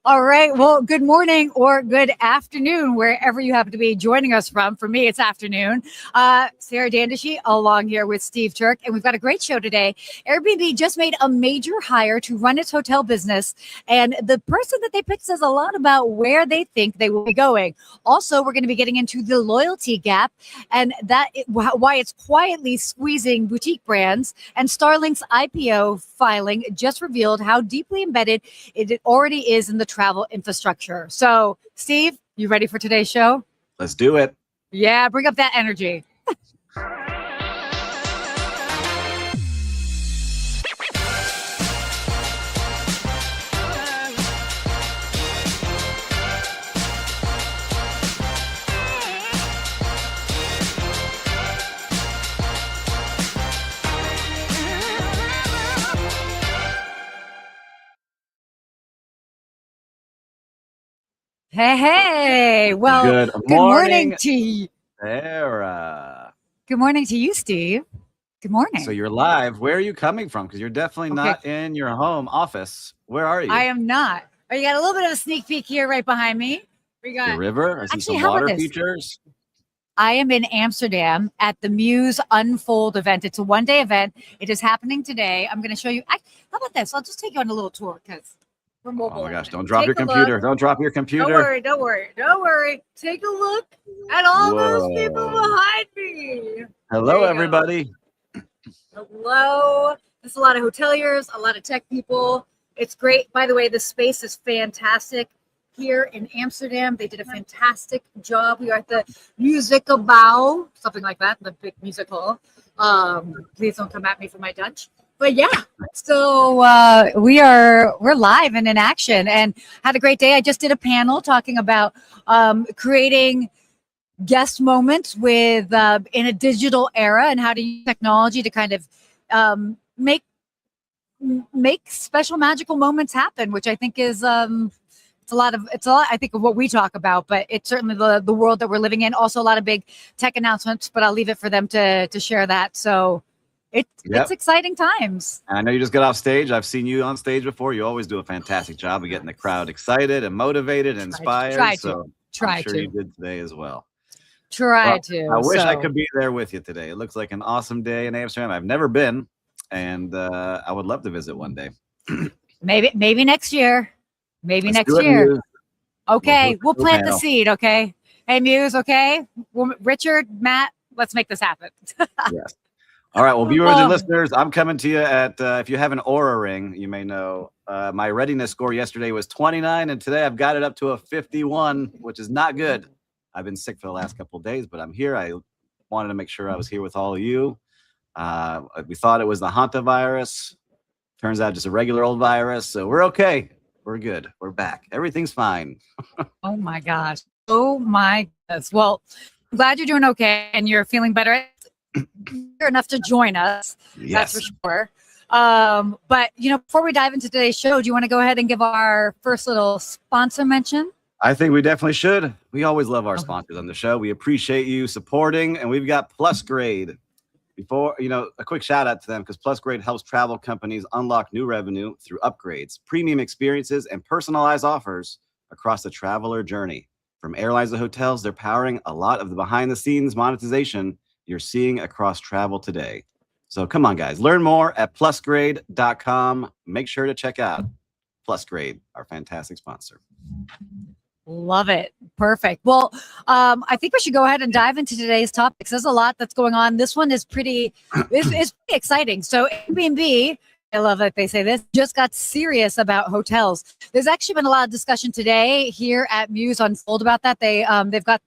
All right. Well, good morning or good afternoon, wherever you happen to be joining us from. For me, it's afternoon. Sarah Dandashy along here with Steve Turk, and we've got a great show today. Airbnb just made a major hire to run its hotel business, and the person that they picked says a lot about where they think they will be going. Also, we're going to be getting into the loyalty gap and why it's quietly squeezing boutique brands. And STARLINK's IPO filing just revealed how deeply embedded it already is in the travel infrastructure. So, Steve, you ready for today's show? Let's do it. Yeah, bring up that energy. Hey. Well, good morning to you. Sarah. Good morning to you, Steve. Good morning. So you're live. Where are you coming from? Because you're definitely not in your home office. Where are you? I am not. Oh, you got a little bit of a sneak peek here right behind me. We got the river. I see some water features. I am in Amsterdam at the Muse Unfold event. It's a one-day event. It is happening today. I'm going to show you. How about this? I'll just take you on a little tour because we're mobile. Oh my gosh! Don't drop your computer. Don't drop your computer. Don't worry. Take a look at all those people behind me. Hello, everybody. Hello. There's a lot of hoteliers, a lot of tech people. It's great. By the way, the space is fantastic here in Amsterdam. They did a fantastic job. We are at the Musicalbouw, something like that, the big musical. Please don't come at me for my Dutch. But yeah, so we're live and in action and had a great day. I just did a panel talking about creating guest moments with in a digital era and how to use technology to kind of make special magical moments happen, which I think is it's a lot I think of what we talk about, but it's certainly the world that we're living in. Also a lot of big tech announcements, but I'll leave it for them to share that. So it's exciting times. I know you just got off stage. I've seen you on stage before. You always do a fantastic job of getting the crowd excited and motivated and inspired. I'm sure you did today as well. I wish I could be there with you today. It looks like an awesome day in Amsterdam. I've never been, and I would love to visit one day. Maybe next year. Let's next year. Muse. Okay, we'll plant the seed. Okay. Hey, Muse. Okay, Richard, Matt, let's make this happen. Yes. All right. Well, viewers and listeners, I'm coming to you at, if you have an Aura ring, you may know, my readiness score yesterday was 29, and today I've got it up to a 51, which is not good. I've been sick for the last couple of days, but I'm here. I wanted to make sure I was here with all of you. We thought it was the hantavirus. Turns out just a regular old virus. So we're okay. We're good. We're back. Everything's fine. Oh, my gosh. Oh, my goodness. Well, I'm glad you're doing okay and you're feeling better. You're enough to join us. Yes. That's for sure. But, before we dive into today's show, do you want to go ahead and give our first little sponsor mention? I think we definitely should. We always love our sponsors on the show. We appreciate you supporting, and we've got Plusgrade. Before, a quick shout out to them because Plusgrade helps travel companies unlock new revenue through upgrades, premium experiences, and personalized offers across the traveler journey. From airlines to hotels, they're powering a lot of the behind-the-scenes monetization you're seeing across travel today. So come on, guys, learn more at plusgrade.com. Make sure to check out Plusgrade, our fantastic sponsor. Love it. Perfect. Well, I think we should go ahead and dive into today's topics. There's a lot that's going on. This one is pretty exciting. So Airbnb, I love that they say this, just got serious about hotels. There's actually been a lot of discussion today here at Muse Unfold about that. They've got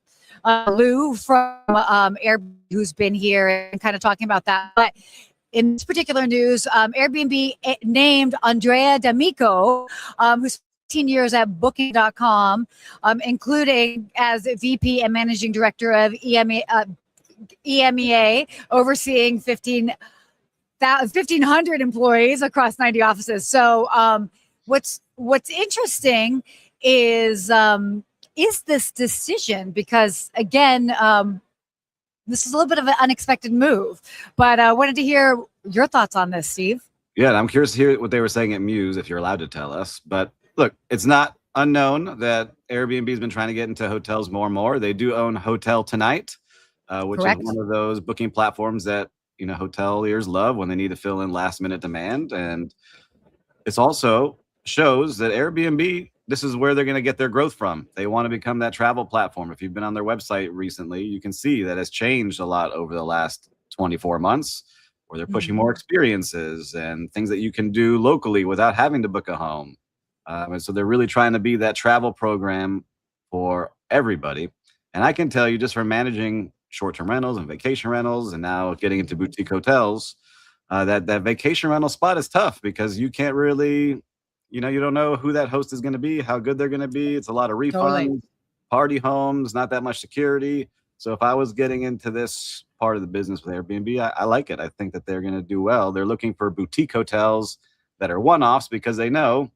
Lou from Airbnb who's been here and kind of talking about that. But in this particular news, Airbnb named Andrea D'Amico, who's 15 years at Booking.com, including as VP and Managing Director of EMEA, overseeing 1,500 employees across 90 offices. So what's interesting is this decision, because again, this is a little bit of an unexpected move, but I wanted to hear your thoughts on this, Steve. Yeah, and I'm curious to hear what they were saying at Muse, if you're allowed to tell us. But look, it's not unknown that Airbnb has been trying to get into hotels more and more. They do own Hotel Tonight, which Correct. is one of those booking platforms that hoteliers love when they need to fill in last minute demand. And it's also shows that Airbnb, this is where they're going to get their growth from. They want to become that travel platform. If you've been on their website recently, you can see that it's changed a lot over the last 24 months, where they're pushing more experiences and things that you can do locally without having to book a home. And so they're really trying to be that travel program for everybody. And I can tell you, just from managing short-term rentals and vacation rentals and now getting into boutique hotels, that vacation rental spot is tough because you can't really, you don't know who that host is going to be, how good they're going to be. It's a lot of refunds, Totally. party homes, not that much security. So if I was getting into this part of the business with Airbnb, I like it. I think that they're going to do well. They're looking for boutique hotels that are one-offs because they know,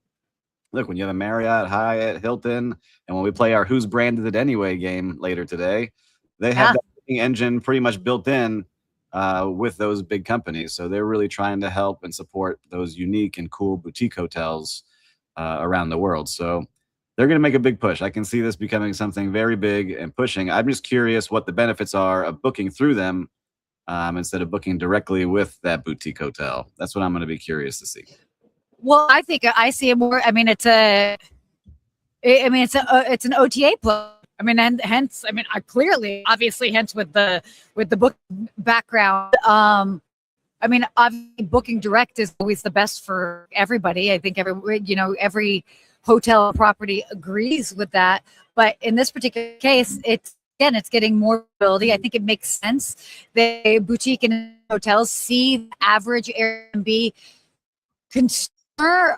look, when you have a Marriott, Hyatt, Hilton, and when we play our Who's Branded It Anyway game later today, they have that booking engine pretty much built in with those big companies. So they're really trying to help and support those unique and cool boutique hotels around the world. So they're going to make a big push. I can see this becoming something very big and pushing. I'm just curious what the benefits are of booking through them instead of booking directly with that boutique hotel. That's what I'm going to be curious to see. Well, I think I see it more. I mean, it's an OTA play. I mean, and hence, I clearly, obviously, hence with the book background. I mean, obviously, booking direct is always the best for everybody. I think every hotel property agrees with that. But in this particular case, it's getting more ability. I think it makes sense. The boutique and hotels see the average Airbnb consumer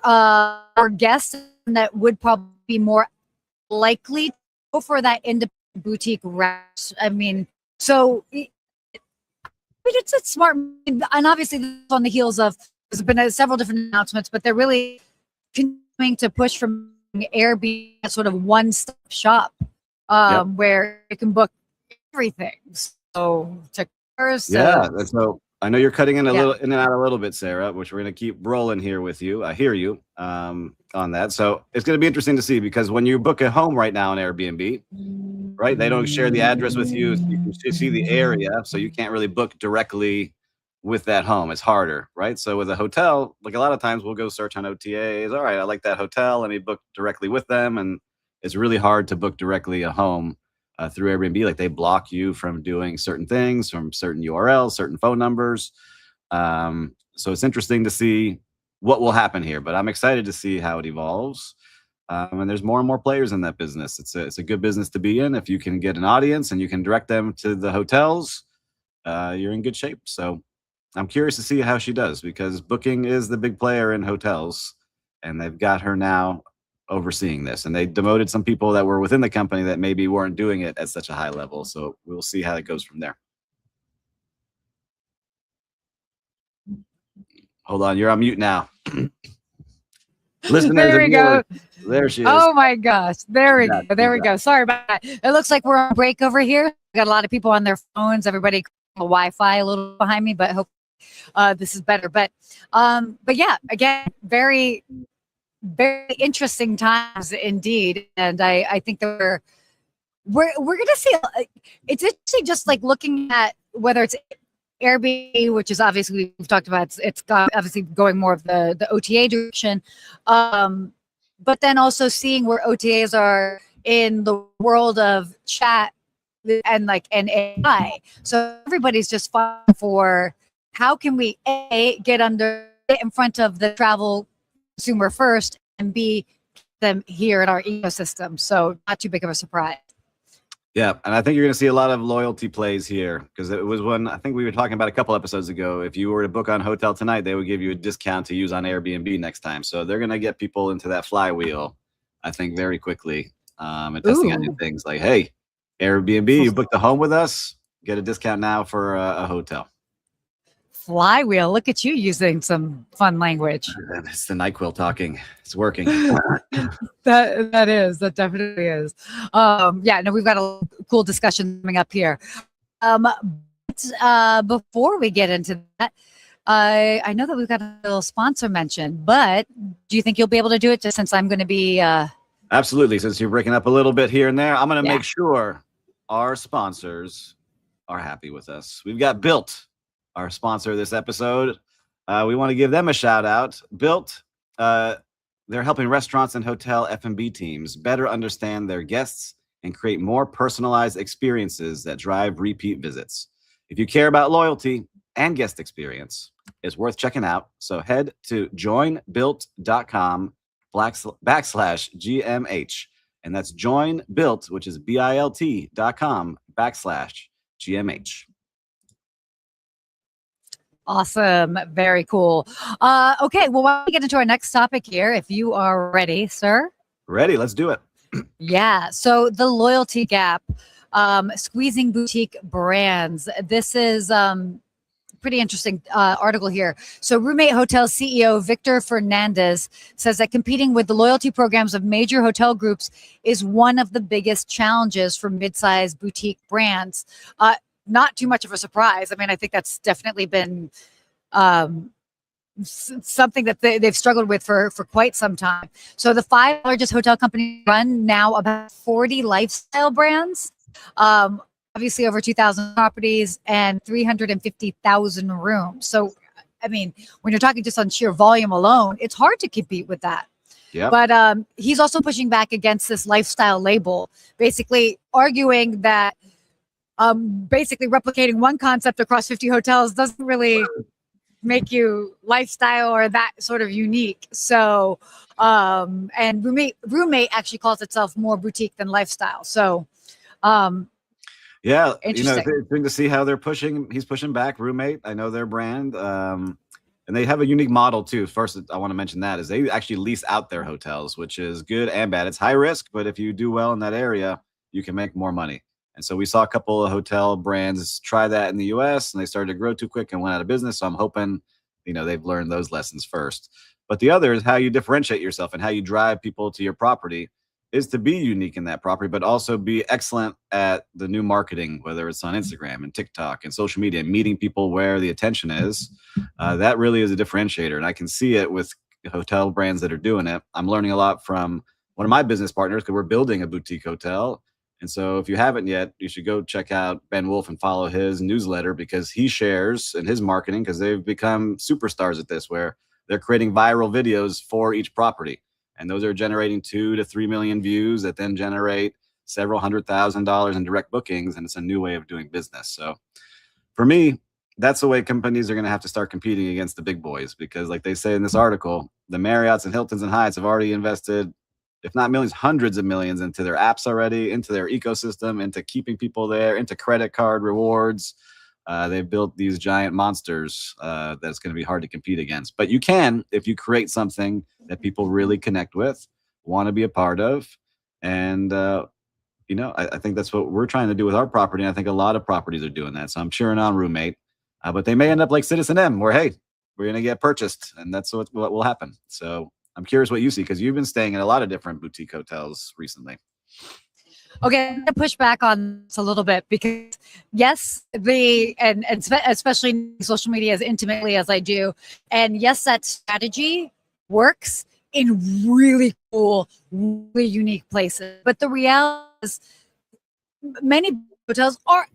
or guests that would probably be more likely to go for that independent boutique route. I mean, so it's a smart, and obviously this is on the heels of, there's been several different announcements, but they're really continuing to push from Airbnb a sort of one-stop shop where you can book everything. So check first. So I know you're cutting in in and out a little bit, Sarah, which we're going to keep rolling here with you. I hear you on that. So it's going to be interesting to see, because when you book a home right now on Airbnb, right, they don't share the address with you. So you can see the area, so you can't really book directly with that home. It's harder, right? So with a hotel, like a lot of times we'll go search on OTAs. All right, I like that hotel. Let me book directly with them. And it's really hard to book directly a home through Airbnb. Like, they block you from doing certain things, from certain URLs, certain phone numbers. So it's interesting to see what will happen here, but I'm excited to see how it evolves. And there's more and more players in that business. It's a good business to be in. If you can get an audience and you can direct them to the hotels, you're in good shape. So I'm curious to see how she does, because Booking is the big player in hotels, and they've got her now overseeing this. And they demoted some people that were within the company that maybe weren't doing it at such a high level. So we'll see how it goes from there. Hold on, you're on mute now. Listeners, there we go. There she is. Oh my gosh. There we go. There we go. Sorry about that. It looks like we're on break over here. We got a lot of people on their phones. Everybody Wi-Fi a little behind me, but hope this is better. But yeah, again, very, very interesting times indeed. And I think that we're going to see, it's interesting, just like looking at whether it's Airbnb, which is obviously, we've talked about, it's got obviously going more of the OTA direction. But then also seeing where OTAs are in the world of chat and AI. So everybody's just fighting for, how can we get in front of the travel consumer first, and B, them here in our ecosystem. So not too big of a surprise. Yeah, and I think you're going to see a lot of loyalty plays here, because it was one, I think we were talking about a couple episodes ago. If you were to book on Hotel Tonight, they would give you a discount to use on Airbnb next time. So they're going to get people into that flywheel, I think, very quickly, and testing out new things like, hey, Airbnb, you booked a home with us, get a discount now for a hotel. Flywheel. Look at you using some fun language. It's the NyQuil talking. It's working. That definitely is. Yeah, no, we've got a cool discussion coming up here. But before we get into that, I know that we've got a little sponsor mention, but do you think you'll be able to do it just since I'm going to be Absolutely. Since you're breaking up a little bit here and there, I'm going to Yeah. make sure our sponsors are happy with us. We've got Bilt, our sponsor of this episode. We want to give them a shout out. Bilt, they're helping restaurants and hotel F&B teams better understand their guests and create more personalized experiences that drive repeat visits. If you care about loyalty and guest experience, it's worth checking out. So head to joinbilt.com/GMH. And that's joinbilt, which is BILT.com/GMH. Awesome. Very cool. Okay, well, why don't we get into our next topic here, if you are ready, sir? Ready? Let's do it. Yeah. So the loyalty gap, squeezing boutique brands. This is pretty interesting article here. So Roommate Hotel CEO Victor Fernandez says that competing with the loyalty programs of major hotel groups is one of the biggest challenges for mid-sized boutique brands. Not too much of a surprise. I mean, I think that's definitely been something that they've struggled with for quite some time. So the 5 largest hotel companies run now about 40 lifestyle brands, obviously over 2,000 properties and 350,000 rooms. So, I mean, when you're talking just on sheer volume alone, it's hard to compete with that. Yeah. But he's also pushing back against this lifestyle label, basically arguing that basically replicating one concept across 50 hotels doesn't really make you lifestyle or that sort of unique. So, and roommate actually calls itself more boutique than lifestyle. So, yeah, interesting. You know, it's interesting to see how they're pushing. He's pushing back Roommate. I know their brand, and they have a unique model too. First, I want to mention that is they actually lease out their hotels, which is good and bad. It's high risk, but if you do well in that area, you can make more money. And so we saw a couple of hotel brands try that in the US and they started to grow too quick and went out of business. So I'm hoping, you know, they've learned those lessons first. But the other is how you differentiate yourself and how you drive people to your property is to be unique in that property, but also be excellent at the new marketing, whether it's on Instagram and TikTok and social media, meeting people where the attention is. That really is a differentiator. And I can see it with hotel brands that are doing it. I'm learning a lot from one of my business partners because we're building a boutique hotel. And so if you haven't yet, you should go check out Ben Wolf and follow his newsletter because he shares in his marketing because they've become superstars at this where they're creating viral videos for each property. And those are generating 2 to 3 million views that then generate several $100,000 in direct bookings. And it's a new way of doing business. So for me, that's the way companies are going to have to start competing against the big boys because like they say in this article, the Marriotts and Hiltons and Hyatts have already invested, if not millions, hundreds of millions into their apps already, into their ecosystem, into keeping people there, into credit card rewards. They've built these giant monsters that's going to be hard to compete against. But you can if you create something that people really connect with, want to be a part of. And, you know, I think that's what we're trying to do with our property. And I think a lot of properties are doing that. So I'm cheering on Roommate. But they may end up like Citizen M where, hey, we're going to get purchased. And that's what will happen. So I'm curious what you see because you've been staying in a lot of different boutique hotels recently. Okay, I'm going to push back on this a little bit because yes, especially social media as intimately as I do, and yes, that strategy works in really cool, really unique places. But the reality is, many hotels are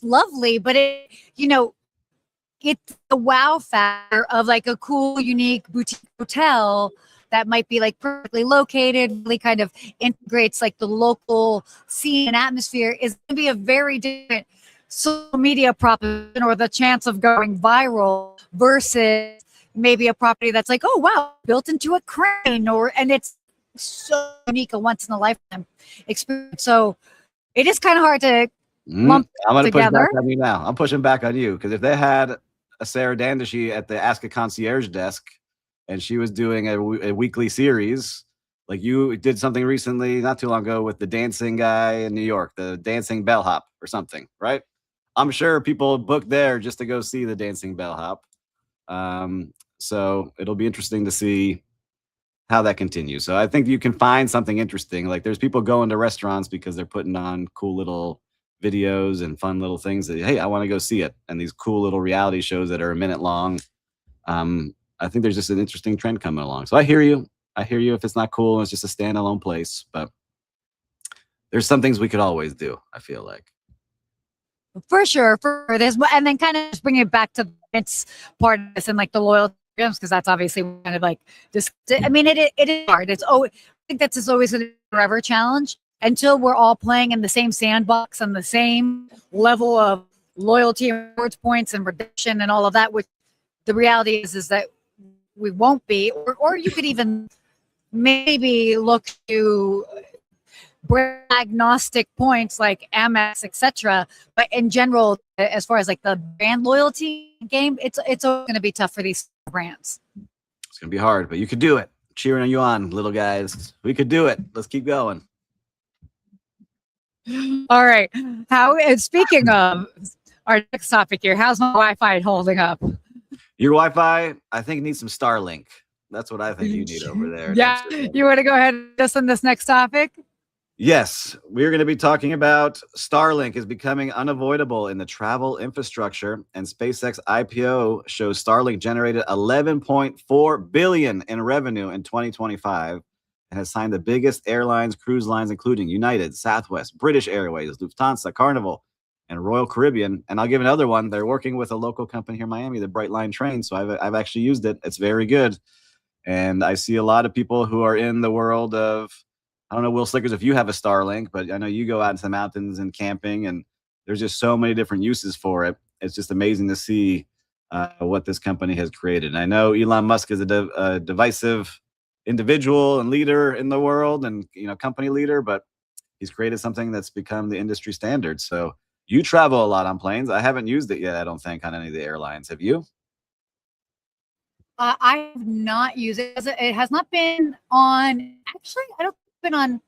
lovely, but it's the wow factor of like a cool, unique boutique hotel that might be like perfectly located, really kind of integrates like the local scene and atmosphere is going to be a very different social media proposition or the chance of going viral versus maybe a property that's like, oh, wow, built into a crane and it's so unique, a once in a lifetime experience. So it is kind of hard to lump I'm going to push together. back on you now. I'm pushing back on you because if they had a Sarah Dandashy at the Ask a Concierge desk, and she was doing a weekly series, like you did something recently, not too long ago, with the dancing guy in New York, the dancing bellhop or something, right? I'm sure people book there just to go see the dancing bellhop. So it'll be interesting to see how that continues. So I think you can find something interesting. Like there's people going to restaurants because they're putting on cool little videos and fun little things that, hey, I want to go see it. And these cool little reality shows that are a minute long. I think there's just an interesting trend coming along. So I hear you. I hear you if it's not cool and it's just a standalone place, but there's some things we could always do, I feel like. For sure, this, and then kind of just bring it back to its part of this and like the loyalty programs, because that's obviously kind of like this. I mean, it is hard. It's always, I think that's just always a forever challenge until we're all playing in the same sandbox and the same level of loyalty and rewards points and redemption and all of that. Which the reality is that we won't be, or you could even maybe look to agnostic points like Amex, etc. But in general, as far as like the brand loyalty game, it's going to be tough for these brands. It's going to be hard, but you could do it. Cheering you on, little guys. We could do it. Let's keep going. All right. Speaking of our next topic here, how's my Wi-Fi holding up? Your Wi-Fi, I think, needs some STARLINK. That's what I think you need over there. Yeah. You want to go ahead and just on this next topic? Yes, we're going to be talking about STARLINK is becoming unavoidable in the travel infrastructure, and SpaceX IPO shows STARLINK generated $11.4 billion in revenue in 2025 and has signed the biggest airlines, cruise lines, including United, Southwest, British Airways, Lufthansa, Carnival, and Royal Caribbean. And I'll give another one. They're working with a local company here in Miami, the Brightline train. So I've actually used it. It's very good. And I see a lot of people who are in the world of, I don't know, Will Slickers, if you have a STARLINK, but I know you go out into the mountains and camping, and there's just so many different uses for it. It's just amazing to see what this company has created. And I know Elon Musk is a divisive individual and leader in the world, and company leader, but he's created something that's become the industry standard. So you travel a lot on planes. I haven't used it yet, I don't think, on any of the airlines. Have you? I have not used it. It has not been on. Actually, I don't. Been on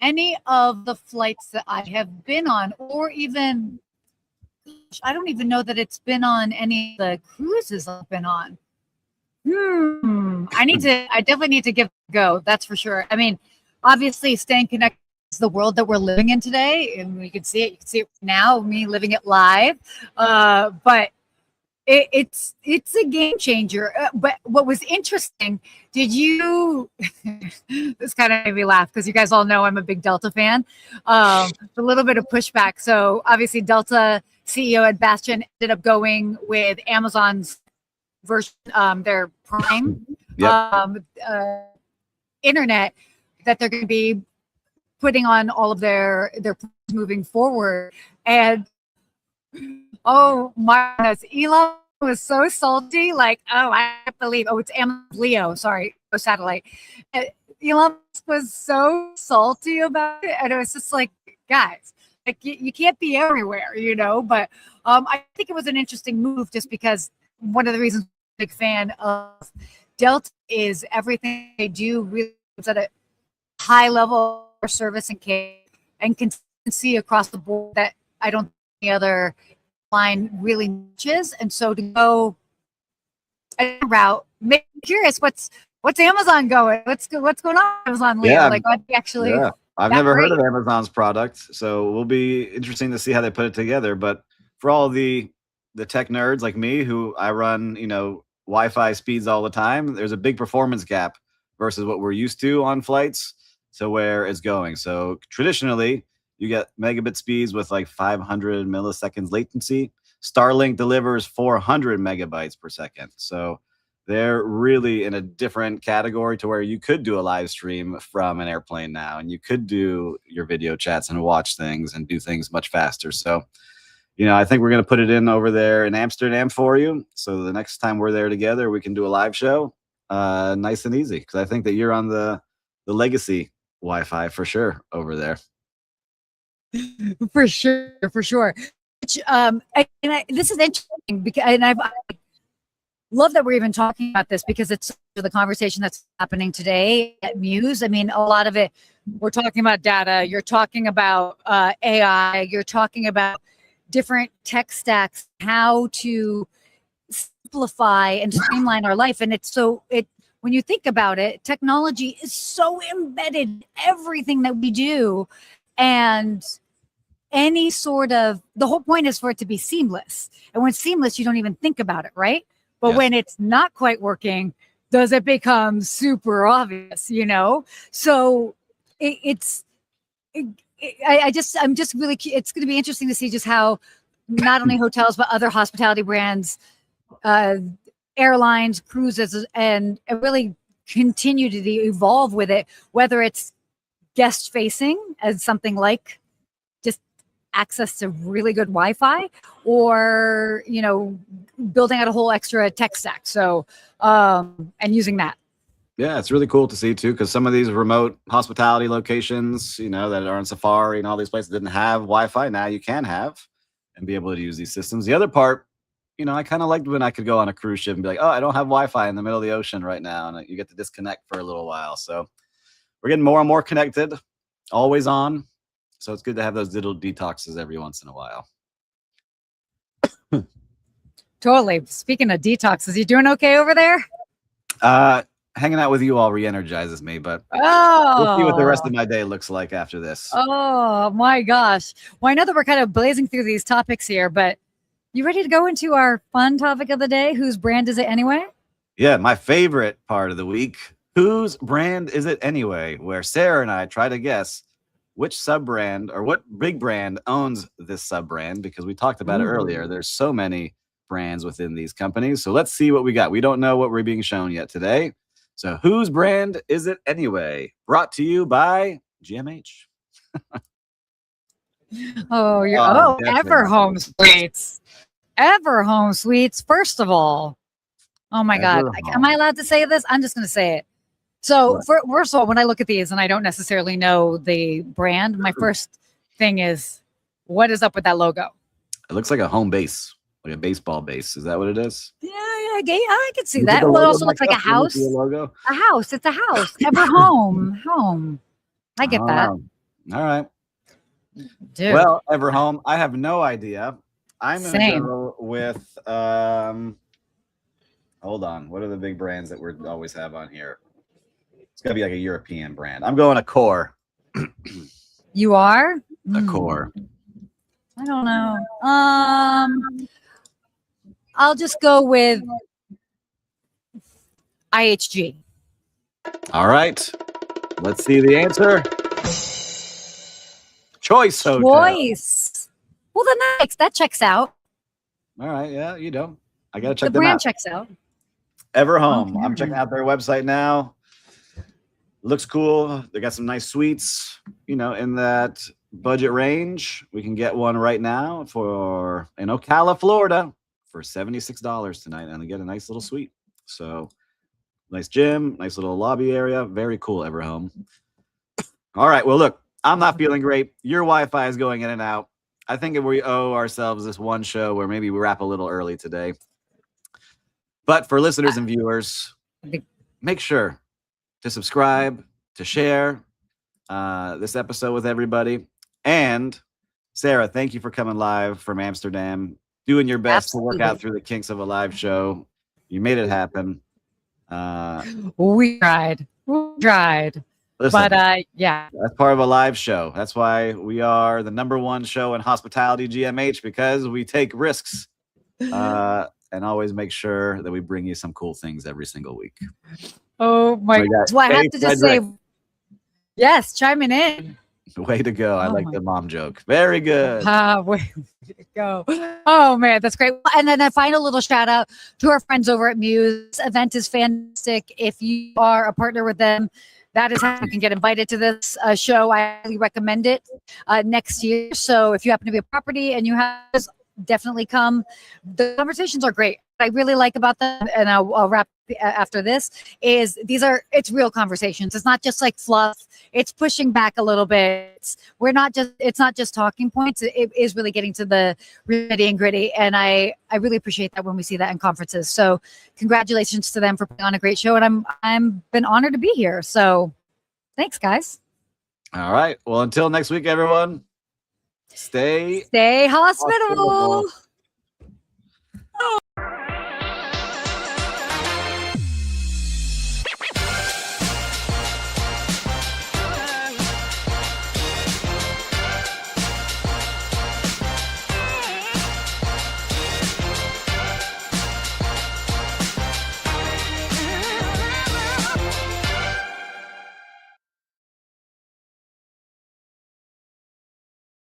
any of the flights that I have been on, or even I don't even know that it's been on any of the cruises I've been on. I definitely need to give it a go. That's for sure. I mean, obviously staying connected is the world that we're living in today, and we can see it. You can see it now, me living it live. But it's a game changer. But what was interesting, did you this kind of made me laugh because you guys all know I'm a big Delta fan. A little bit of pushback. So obviously Delta CEO Ed Bastian ended up going with Amazon's version, their Prime internet that they're going to be putting on all of their moving forward. And oh my goodness, Elon was so salty. Like, I can't believe. It's Amazon Leo. Sorry, satellite. Elon was so salty about it, and it was just like, guys, like you can't be everywhere, But I think it was an interesting move, just because one of the reasons I'm a big fan of Delta is everything they do really is at a high level of service and care and consistency across the board that I don't think any other line really niches. And so to go a route, make me curious, what's Amazon going? What's going on Amazon, Leo? Like, what actually? Yeah. I've never heard of Amazon's product, so will be interesting to see how they put it together. But for all the tech nerds like me, who I run, Wi-Fi speeds all the time, there's a big performance gap versus what we're used to on flights to where it's going. So traditionally, you get megabit speeds with like 500 milliseconds latency. STARLINK delivers 400 megabytes per second. So they're really in a different category to where you could do a live stream from an airplane now, and you could do your video chats and watch things and do things much faster. So, I think we're going to put it in over there in Amsterdam for you. So the next time we're there together, we can do a live show nice and easy, because I think that you're on the legacy Wi-Fi for sure over there. For sure. Which, this is interesting because, and I love that we're even talking about this, because it's the conversation that's happening today at Muse. I mean, a lot of it, we're talking about data. You're talking about AI. You're talking about different tech stacks, how to simplify and streamline our life. And when you think about it, technology is so embedded in everything that we do. And the whole point is for it to be seamless. And when it's seamless, you don't even think about it, right? But Yes. when it's not quite working, does it become super obvious, So I'm just really, it's going to be interesting to see just how not only hotels, but other hospitality brands, airlines, cruises, and really continue to evolve with it, whether it's guest facing as something like just access to really good Wi-Fi, or building out a whole extra tech stack. So and using that. Yeah, it's really cool to see too, because some of these remote hospitality locations, that are on Safari and all these places didn't have Wi-Fi. Now you can have and be able to use these systems. The other part, I kind of liked when I could go on a cruise ship and be like, oh, I don't have Wi-Fi in the middle of the ocean right now, and you get to disconnect for a little while. So we're getting more and more connected, always on. So it's good to have those digital detoxes every once in a while. Totally. Speaking of detoxes, you doing okay over there? Hanging out with you all re-energizes me, but we'll see what the rest of my day looks like after this. Oh my gosh. Well, I know that we're kind of blazing through these topics here, but you ready to go into our fun topic of the day? Whose brand is it anyway? Yeah, my favorite part of the week. Whose brand is it anyway? Where Sarah and I try to guess which sub-brand or what big brand owns this sub-brand, because we talked about it earlier. There's so many brands within these companies. So let's see what we got. We don't know what we're being shown yet today. So whose brand is it anyway? Brought to you by GMH. Everhome Suites. Everhome Suites, first of all. Oh my God. Am I allowed to say this? I'm just going to say it. So first of all, when I look at these and I don't necessarily know the brand, my first thing is, what is up with that logo? It looks like a home base, like a baseball base. Is that what it is? Yeah, I can see that. Well, it also looks like a house. Logo? A house. It's a house. Everhome. Home. I get that. All right. Dude. Well, Everhome, I have no idea. I'm going to go with, hold on. What are the big brands that we always have on here? It's got to be like a European brand. I'm going Accor. You are? Accor. I don't know. I'll just go with IHG. All right. Let's see the answer. Choice Hotel. Choice. Well, then that checks out. All right. Yeah, you know. I got to check the them brand out. Checks out. Everhome. Okay. I'm checking out their website now. Looks cool. They got some nice suites, in that budget range. We can get one right now in Ocala, Florida for $76 tonight, and they get a nice little suite. So nice gym, nice little lobby area. Very cool, Everhome. All right. Well, look, I'm not feeling great. Your Wi-Fi is going in and out. I think we owe ourselves this one show where maybe we wrap a little early today. But for listeners and viewers, make sure to subscribe, to share this episode with everybody. And Sarah, thank you for coming live from Amsterdam, doing your best to work out through the kinks of a live show. You made it happen. We tried. Listen, but yeah. That's part of a live show. That's why we are the #1 show in hospitality, GMH, because we take risks and always make sure that we bring you some cool things every single week. Oh my God. So I have to just say, yes, chiming in. Way to go. I like the mom joke. Very good. Way to go. Oh man, that's great. And then a final little shout out to our friends over at Muse. This event is fantastic. If you are a partner with them, that is how you can get invited to this show. I highly recommend it next year. So if you happen to be a property and you have this, definitely come. The conversations are great. What I really like about them, and I'll wrap after this, is it's real conversations. It's not just like fluff. It's pushing back a little bit. It's not just talking points. It is really getting to the nitty and gritty. And I really appreciate that when we see that in conferences. So congratulations to them for putting on a great show. And I'm been honored to be here. So thanks, guys. All right. Well, until next week, everyone, stay hospitable.